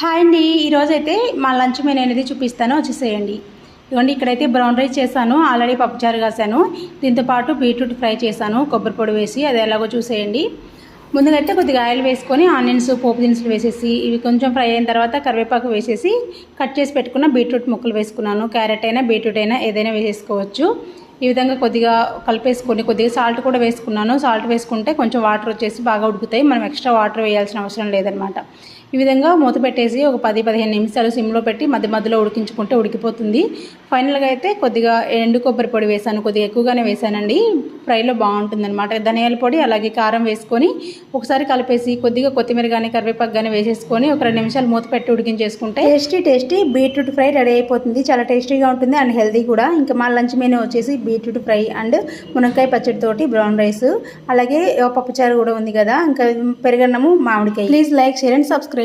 Hi అండి, ఈరోజైతే మా లంచ్ మెనూ అనేది చూపిస్తాను, వచ్చేసేయండి. ఇదిగోండి, ఇక్కడైతే బ్రౌన్ రైస్ చేశాను, ఆల్రెడీ పప్పుచారు కాసాను. దీంతో పాటు బీట్రూట్ ఫ్రై చేశాను కొబ్బరి పొడి వేసి, అది ఎలాగో చూసేయండి. ముందుగా అయితే కొద్దిగా ఆయిల్ వేసుకొని ఆనియన్స్ పోపు దినుసులు వేసేసి ఇవి కొంచెం ఫ్రై అయిన తర్వాత కరివేపాకు వేసేసి కట్ చేసి పెట్టుకున్న బీట్రూట్ ముక్కలు వేసుకున్నాను. క్యారెట్ అయినా బీట్రూట్ అయినా ఏదైనా వేసేసుకోవచ్చు. ఈ విధంగా కొద్దిగా కలిపేసుకొని కొద్దిగా సాల్ట్ కూడా వేసుకున్నాను. సాల్ట్ వేసుకుంటే కొంచెం వాటర్ వచ్చేసి బాగా ఉడుకుతాయి, మనం ఎక్స్ట్రా వాటర్ వేయాల్సిన అవసరం లేదనమాట. ఈ విధంగా మూత పెట్టేసి ఒక 10-15 నిమిషాలు సిమ్లో పెట్టి మధ్య మధ్యలో ఉడికించుకుంటే ఉడికిపోతుంది. ఫైనల్గా అయితే కొద్దిగా ఎండు కొబ్బరి పొడి వేసాను, కొద్దిగా ఎక్కువగానే వేసానండి, ఫ్రైలో బాగుంటుందన్నమాట. ధనియాల పొడి అలాగే కారం వేసుకొని ఒకసారి కలిపేసి కొద్దిగా కొత్తిమీర కానీ కరివేపాకు కానీ వేసేసుకొని ఒక 2 నిమిషాలు మూత పెట్టి ఉడికించేసుకుంటే టేస్టీ బీట్రూట్ ఫ్రై రెడీ అయిపోతుంది. చాలా టేస్టీగా ఉంటుంది అండ్ హెల్తీ కూడా. ఇంకా మా లంచ్ మెనూ వచ్చేసి బీట్రూట్ ఫ్రై అండ్ మునక్కాయ పచ్చడితోటి బ్రౌన్ రైస్, అలాగే పప్పుచారు కూడా ఉంది కదా, ఇంకా పెరుగన్నము మామిడికాయ. Please like, share and subscribe.